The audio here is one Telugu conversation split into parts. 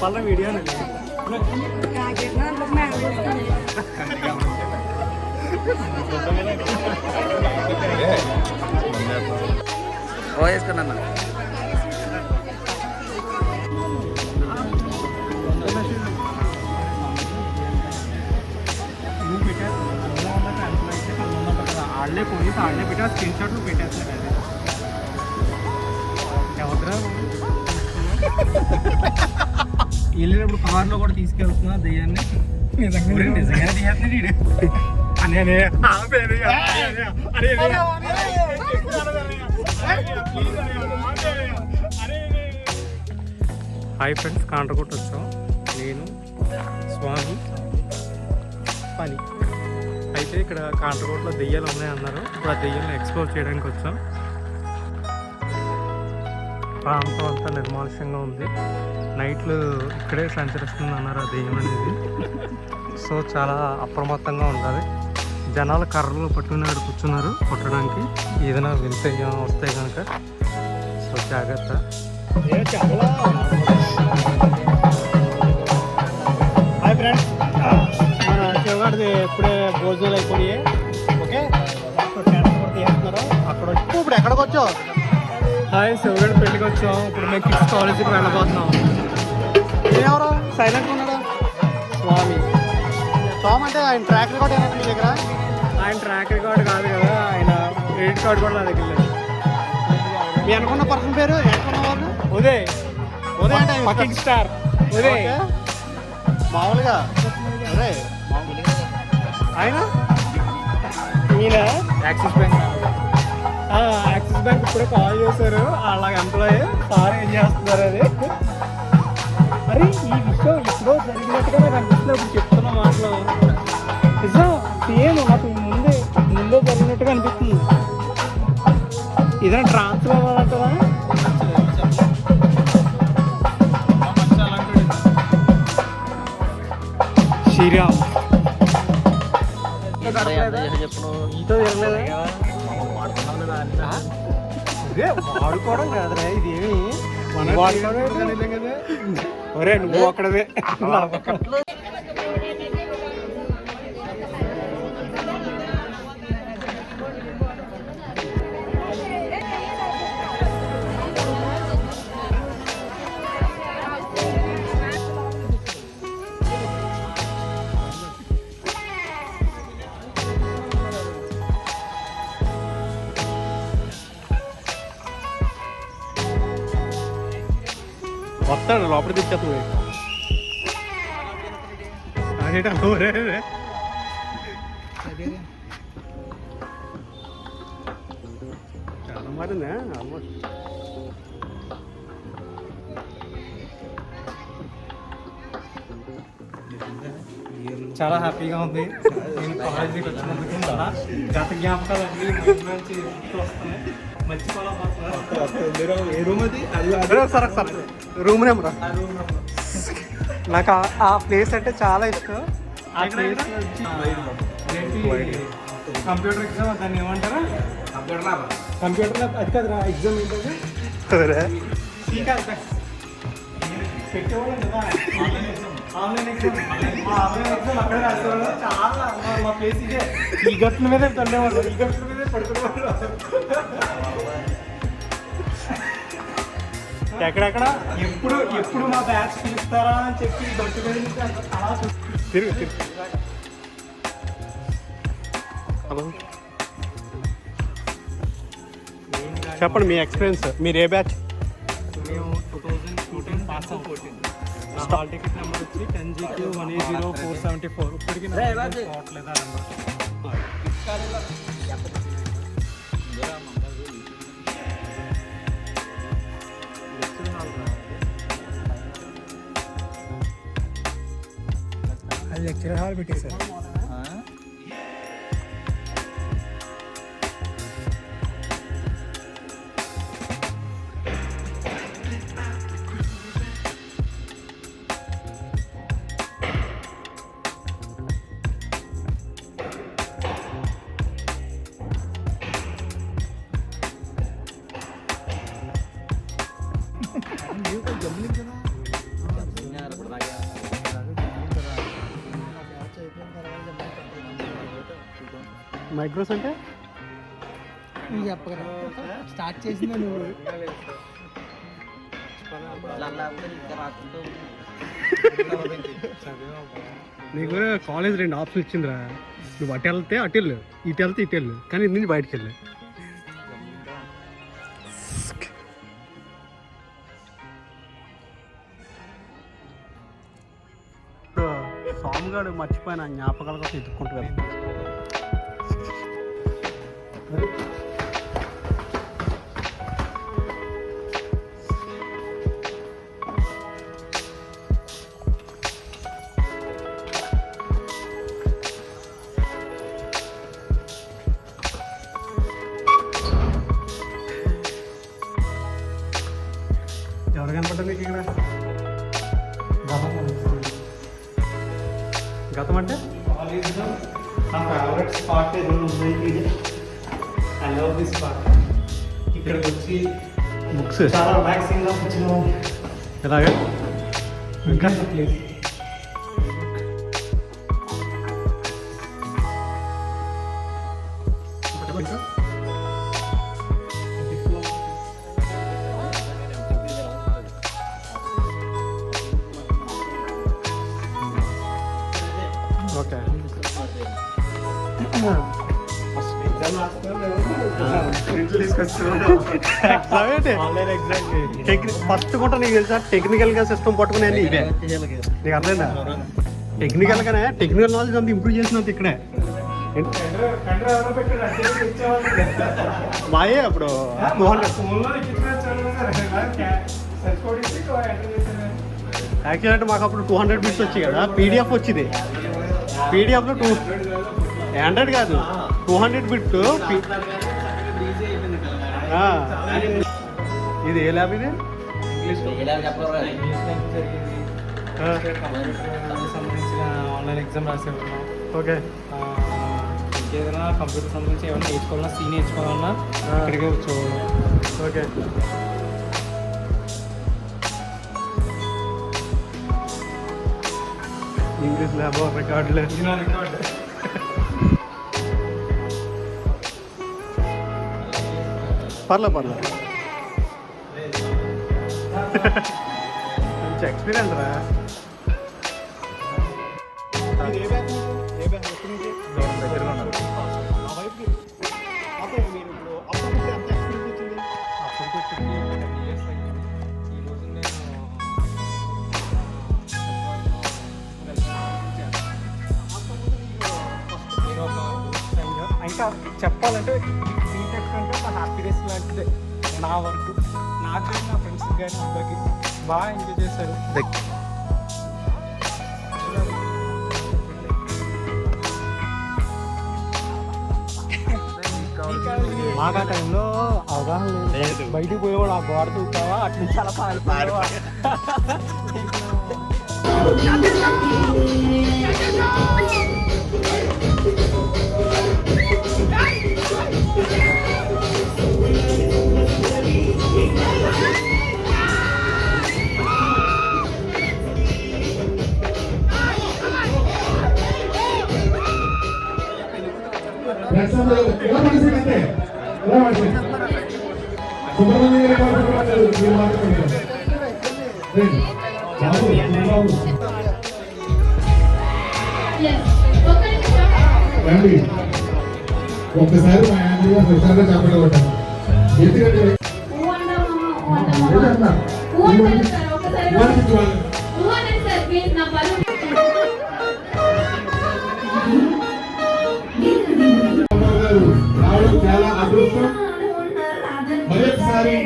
పళ్ళ వీడియో వేసుకున్నా ఆడలే పోలీసు ఆడలే పెట్టా స్క్రీన్ షాట్లు పెట్టేస్తారు ఎవరు వెళ్ళినప్పుడు కార్లో కూడా తీసుకెళ్తున్నా దెయ్యాన్ని నిజంగానే తీసేస్తున్నాడు హాయ్ ఫ్రెండ్స్, కాంట్రకోట వచ్చాం. నేను స్వామి పని అయితే ఇక్కడ కాంట్రకోటలో దెయ్యాలు ఉన్నాయన్నారు. ఇప్పుడు ఆ దెయ్యాలను ఎక్స్ప్లోర్ చేయడానికి వచ్చాం. ప్రాంతం అంతా నిర్మానుష్యంగా ఉంది. నైట్లు ఇక్కడే సంచరిస్తుంది అన్నారు ఆ దెయ్యం అనేది. సో చాలా అప్రమత్తంగా ఉండాలి. జనాలు కర్రలు పట్టుకుని ఆడు కూర్చున్నారు కొట్టడానికి, ఏదైనా వింతే వస్తాయి కనుక. సో జాగ్రత్త. హాయ్ ఫ్రెండ్స్, మన శివగాడిది ఇప్పుడే భోజనాలు అయిపోయాయి. ఓకే, తీస్తున్నారు అక్కడ. ఇప్పుడు ఎక్కడికి వచ్చావు? హాయ్, శివగాడి పెళ్ళికి వచ్చాం. ఇప్పుడు మేము కిడ్స్ కాలేజీకి వెళ్ళబోతున్నాం. ఎవరు సైలెంట్గా ఉన్నాడు? స్వామి. స్వామి అంటే ఆయన ట్రాక్ రికార్డ్ ఏమైనా మీ దగ్గర? ఆయన ట్రాక్ రికార్డ్ కాదు కదా, ఆయన క్రెడిట్ కార్డు కూడా నా దగ్గర లేదు. మీ అనుకున్న పర్సన్ పేరు అనుకున్న వాళ్ళు? ఉదయ్. ఉదయ్ అంటే ఫకింగ్ స్టార్ ఉదయ్. మామూలుగా అదే ఆయన ఈయన యాక్సిస్ బ్యాంక్. యాక్సిస్ బ్యాంక్ ఇప్పుడే కాల్ చేశారు వాళ్ళ ఎంప్లాయీ. సార్ ఏం చేస్తున్నారు అది? అరే ఈ విషయం ఇప్పుడు జరిగినట్టుగా నాకు అనిపిస్తుంది. ఇప్పుడు చెప్తున్న మాటలు నిజం సేమ్ నాకు ముందే జరిగినట్టుగా అనిపిస్తుంది. ఏదైనా ట్రాన్స్ఫర్ అవ్వాలంటారా? శ్రీరామ్ ఈతో వాడుకోవడం కాదురా ఇదేమి ఒరే నువ్వు అక్కడవే. వస్తాడు లోపల తెచ్చేస్తుంది. చాలా మారిందా ఆల్మోస్ట్. చాలా హ్యాపీగా ఉంది. నేను కాలేజీకి వచ్చినందుకు గత జ్ఞాపకాలు అన్నీ మంచి వస్తున్నాయి. ఏ రూమ్ అది? సరే సరే, రూమ్ నెంబర్. నాకు ఆ ప్లేస్ అంటే చాలా ఇష్టం. ఆ ప్లేస్ కంప్యూటర్ ఎగ్జామ్ దాన్ని ఏమంటారా? Computer lab. అది కదా ఎగ్జామ్ ఏంటది? పెట్టేవాళ్ళం కదా ఆన్లైన్ ఎగ్జామ్. ఆన్లైన్ ఎగ్జామ్ అక్కడ రాసేవాళ్ళు. చాలా మా ప్లేస్ ఇదే. ఈ గట్ల మీదే తల్లేవాళ్ళు, ఈ గట్ల మీదే పడుకునేవాళ్ళు. ఎక్కడెక్కడ ఎప్పుడు మా బ్యాచ్ పిలుస్తారా అని చెప్పి గట్టు మీద తిరుగు. హలో, చెప్పండి మీ ఎక్స్పీరియన్స్. మీరు ఏ బ్యాచ్? మేము 2014 pass out. Hall ticket number వచ్చి 10GQ 180-474. ఇప్పటికీ పోవట్లేదా నెంబర్? అది లెక్చర్ హాల్ పెట్టేశారు. మైక్రోస్ అంటే నువ్వు చెప్పగరా స్టార్ట్ చేసిందా నువ్వు నీకు కాలేజ్ 2 ఆప్షన్ ఇచ్చిందిరా. నువ్వు అటు వెళ్తే అటు వెళ్ళు, ఇటు వెళ్తే ఇటు వెళ్ళు, కానీ ఇది నుంచి బయటకు వెళ్ళు. స్వామిగాడు మర్చిపోయిన జ్ఞాపకాల కోసం ఎత్తుక్కుంటూ వెళ్తాను. ఎవరు కనపడ్డా మీకు ఇక్కడ? గతం అంటే నా ఫేవరెట్ స్పాట్ ఏదైనా ఉంది. I love this spot. ఇక్కడికి వచ్చి బుక్స్ చాలా రిలాక్సింగ్గా కూర్చున్నాం. ఎలాగా ఇంకా ప్లేస్ ఓకే. ఫస్ట్ కూడా నీకు తెలుసా టెక్నికల్ గా సిస్టమ్ పట్టుకునే ఇదే నీకు అర్థమైందా? టెక్నికల్ గానే టెక్నికల్ నాలెడ్జ్ అంతా ఇంప్రూవ్ చేసినంత ఇక్కడే మాయే అప్పుడు యాక్చువల్ అంటే మాకు అప్పుడు 200 బిట్స్ వచ్చాయి కదా, పీడిఎఫ్ వచ్చింది. పీడిఎఫ్లో 200 కాదు 200 బిట్. ఇది ఏ ల్యాబ్? ఇది సంబంధించిన ఆన్లైన్ ఎగ్జామ్ రాసేవాళ్ళం. ఓకే. ఏదైనా కంప్యూటర్ సంబంధించి ఏమైనా నేర్చుకోవాలన్నా సీ నేర్చుకోవాలన్నా ఇక్కడికే వచ్చేవాళ్ళం. ఓకే. ఇంగ్లీష్ ల్యాబ్ రికార్డులే. పర్లేదు మంచి ఎక్స్పీరియన్స్ రా. ఇంకా చెప్పాలంటే బీటెక్ అంటే ఒక హ్యాపీనెస్ లాంటిదే. నా వర్క్ నాకు కానీ నా ఫ్రెండ్స్కి కానీ అందరికి బాగా ఎంజాయ్ చేశారు. మాకు ఆ టైంలో అవగాహన లేదు. బయటికి పోయేవాడు ఆ గోడ చూస్తావా అటు నుంచి అలా పారిపోయావా. ఒక్కసారి మా యాంటీ ప్రశాంతంగా చెప్పడం కొట్టాను. ఎందుకంటే రావడం చాలా అదృష్టం. మరొకసారి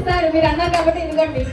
ఇస్తారు మీరు అన్నారు కాబట్టి ఇదిగోండి.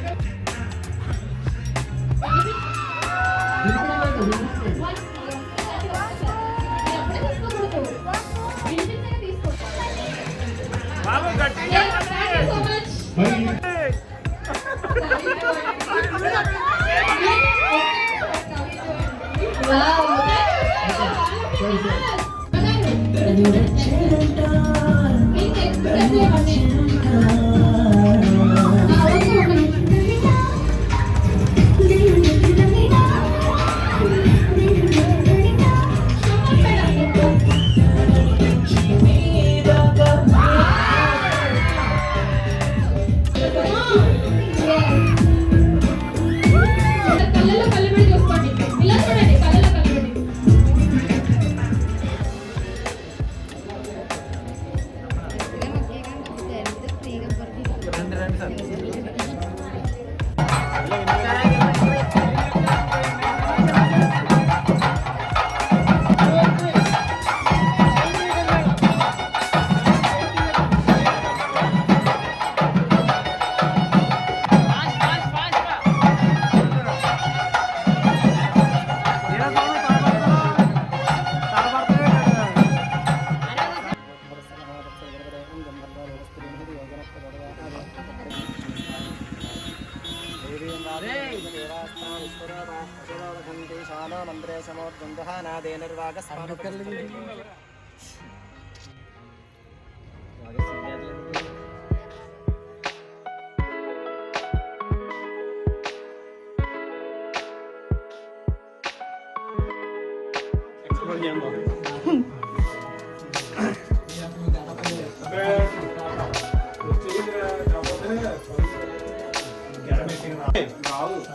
కళ్ళలో కళ్ళబెట్టి చూసుకోండి. ఇలా చూడండి, కళ్ళలో కళ్ళబెట్టి.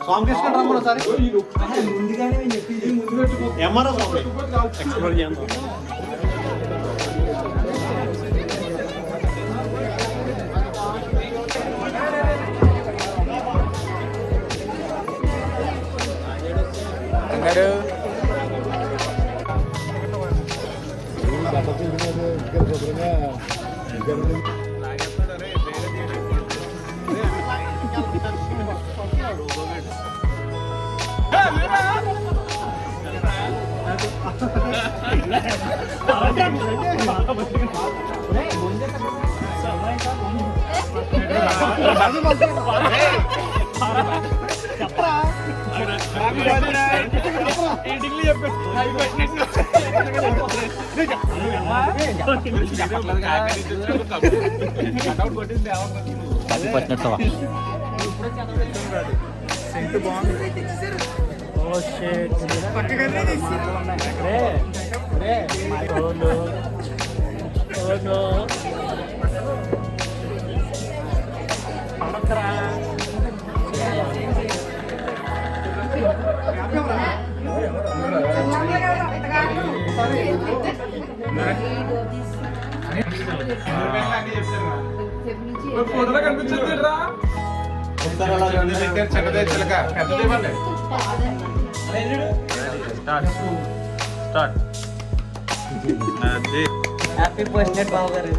సాంగ్ తీసుకొని రమ్మను ఒకసారి. ఎంఆర్ఓ సాంగ్ ఎక్స్ప్లోర్ చేద్దాం. ఫోటోలో కనిపించదు రా హ్యాపీ బర్త్డే బాబు గారు.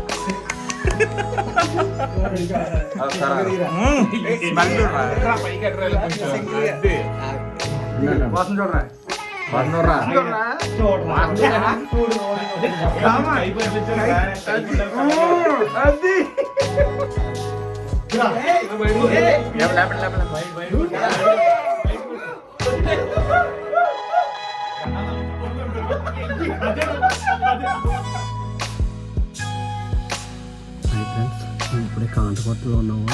ఇప్పుడే కాంటపట్టులో ఉన్నాము.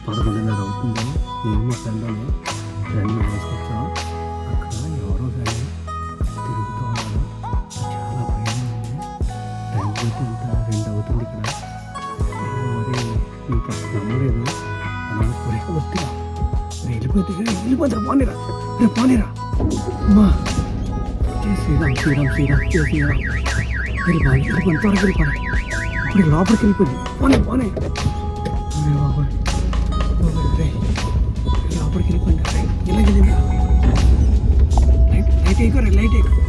11:30 అవుతుంది. నేను మా ఫ్రెండ్ మ్యారేజ్కి వచ్చాం. అక్కడ ఎవరో కానీ తిరుగుతూ ఉన్నారు. చాలా భయం ఉంది. టైం అయితే ఇంత 2 అవుతుంది ఇక్కడ. మరి ఇంకా నమ్మలేదు. మనం వస్తే వెళ్ళిపోతారు. పోనీరా రేపు పోనీరా అమ్మా. శ్రీరామ్ శ్రీరామ్ శ్రీరామ్ శ్రీరామ్ వెళ్ళిపోయి త్వరగా వెళ్ళిపోయి. ఇప్పుడు లోపలికి వెళ్ళిపోయింది. పోనీ లోపలికి వెళ్ళిపోయింది. ఇలా లైట్ ఎక్కువ లైట్ ఎక్కువ